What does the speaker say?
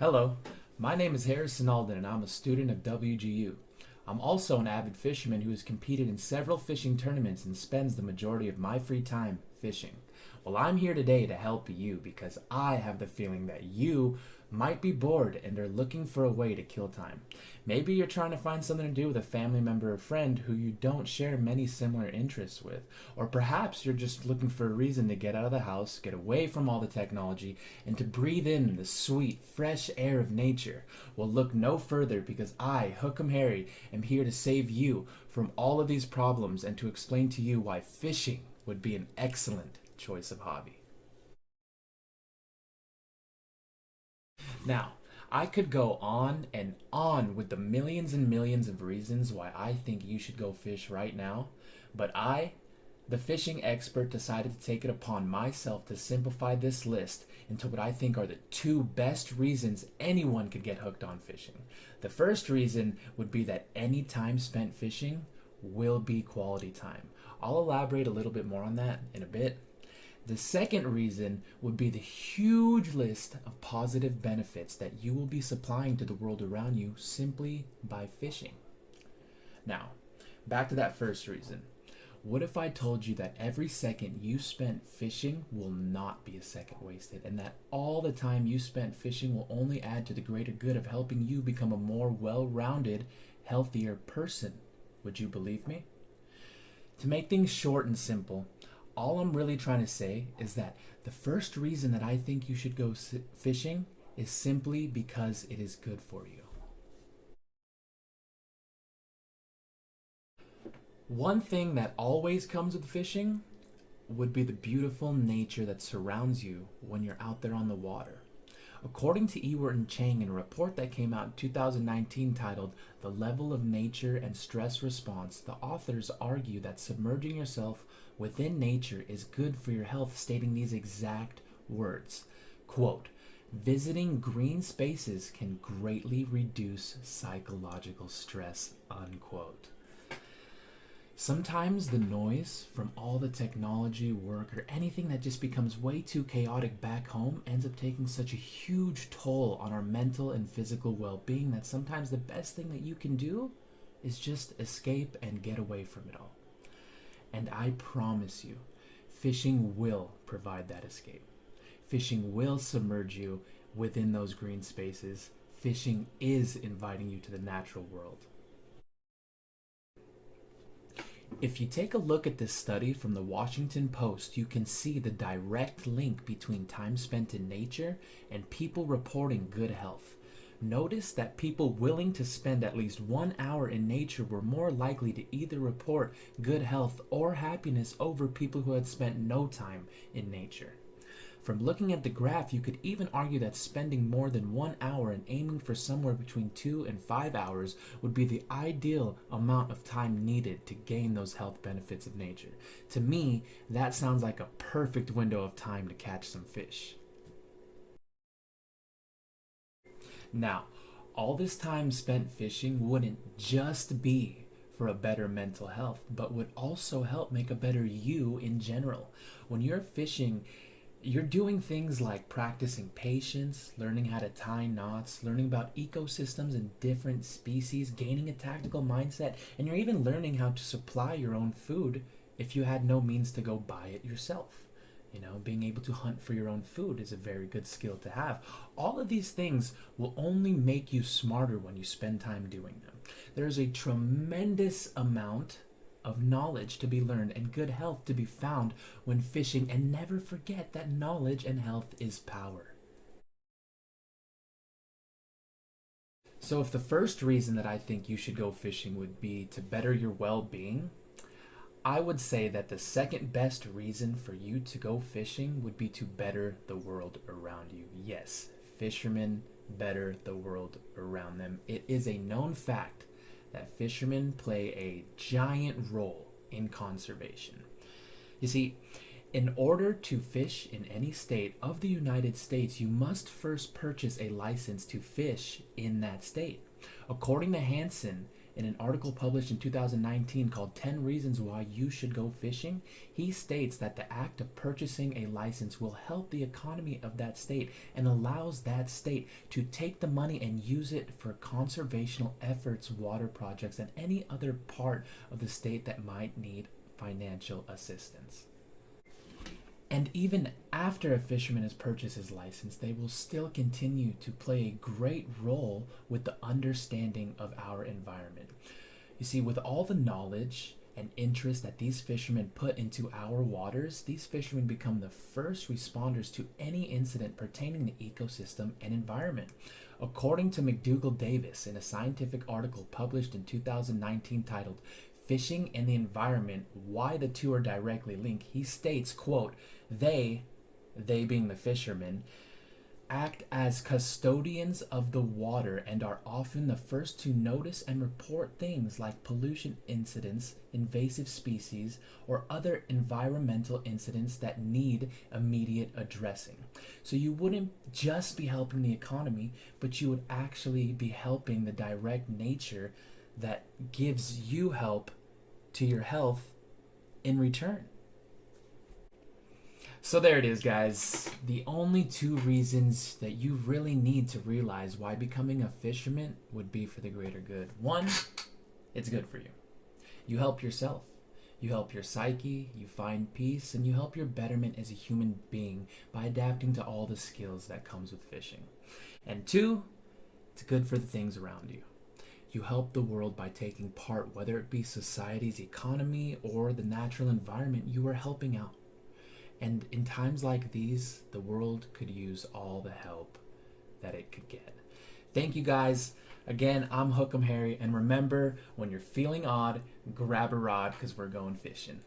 Hello, my name is Harrison Alden and I'm a student of WGU. I'm also an avid fisherman who has competed in several fishing tournaments and spends the majority of my free time fishing. Well, I'm here today to help you because I have the feeling that you might be bored and are looking for a way to kill time. Maybe you're trying to find something to do with a family member or friend who you don't share many similar interests with. Or perhaps you're just looking for a reason to get out of the house, get away from all the technology, and to breathe in the sweet, fresh air of nature. Well, look no further because I, Hook'em Harry, am here to save you from all of these problems and to explain to you why fishing would be an excellent choice of hobby. Now, I could go on and on with the millions and millions of reasons why I think you should go fish right now, but I, the fishing expert, decided to take it upon myself to simplify this list into what I think are the two best reasons anyone could get hooked on fishing. The first reason would be that any time spent fishing will be quality time. I'll elaborate a little bit more on that in a bit. The second reason would be the huge list of positive benefits that you will be supplying to the world around you simply by fishing. Now, back to that first reason. What if I told you that every second you spent fishing will not be a second wasted, and that all the time you spent fishing will only add to the greater good of helping you become a more well-rounded, healthier person? Would you believe me? To make things short and simple, all I'm really trying to say is that the first reason that I think you should go fishing is simply because it is good for you. One thing that always comes with fishing would be the beautiful nature that surrounds you when you're out there on the water. According to Ewart and Chang, in a report that came out in 2019 titled The Level of Nature and Stress Response, the authors argue that submerging yourself within nature is good for your health, stating these exact words. Quote, visiting green spaces can greatly reduce psychological stress, unquote. Sometimes the noise from all the technology, work, or anything that just becomes way too chaotic back home ends up taking such a huge toll on our mental and physical well-being that sometimes the best thing that you can do is just escape and get away from it all. And I promise you, fishing will provide that escape. Fishing will submerge you within those green spaces. Fishing is inviting you to the natural world. If you take a look at this study from the Washington Post, you can see the direct link between time spent in nature and people reporting good health. Notice that people willing to spend at least 1 hour in nature were more likely to either report good health or happiness over people who had spent no time in nature. From looking at the graph, you could even argue that spending more than 1 hour and aiming for somewhere between 2 and 5 hours would be the ideal amount of time needed to gain those health benefits of nature. To me, that sounds like a perfect window of time to catch some fish. Now, all this time spent fishing wouldn't just be for a better mental health, but would also help make a better you in general. When you're fishing, you're doing things like practicing patience, learning how to tie knots, learning about ecosystems and different species, gaining a tactical mindset, and you're even learning how to supply your own food if you had no means to go buy it yourself. You know, being able to hunt for your own food is a very good skill to have. All of these things will only make you smarter when you spend time doing them. There's a tremendous amount of knowledge to be learned and good health to be found when fishing, and never forget that knowledge and health is power. So if the first reason that I think you should go fishing would be to better your well-being, I would say that the second best reason for you to go fishing would be to better the world around you. Yes, fishermen better the world around them. It is a known fact that fishermen play a giant role in conservation. You see, in order to fish in any state of the United States, you must first purchase a license to fish in that state. According to Hansen, In an article published in 2019 called 10 Reasons Why You Should Go Fishing, he states that the act of purchasing a license will help the economy of that state and allows that state to take the money and use it for conservational efforts, water projects, and any other part of the state that might need financial assistance. And even after a fisherman has purchased his license, they will still continue to play a great role with the understanding of our environment. You see, with all the knowledge and interest that these fishermen put into our waters, these fishermen become the first responders to any incident pertaining to ecosystem and environment. According to McDougall Davis, in a scientific article published in 2019 titled Fishing and the Environment, Why the Two Are Directly Linked, he states, quote, they being the fishermen, act as custodians of the water and are often the first to notice and report things like pollution incidents, invasive species, or other environmental incidents that need immediate addressing. So you wouldn't just be helping the economy, but you would actually be helping the direct nature that gives you help to your health in return. So there it is, guys. The only two reasons that you really need to realize why becoming a fisherman would be for the greater good. One, it's good for you. You help yourself. You help your psyche, you find peace, and you help your betterment as a human being by adapting to all the skills that comes with fishing. And two, it's good for the things around you. You help the world by taking part, whether it be society's economy or the natural environment, you are helping out. And in times like these, the world could use all the help that it could get. Thank you guys. Again, I'm Hook'em Harry, and remember, when you're feeling odd, grab a rod because we're going fishing.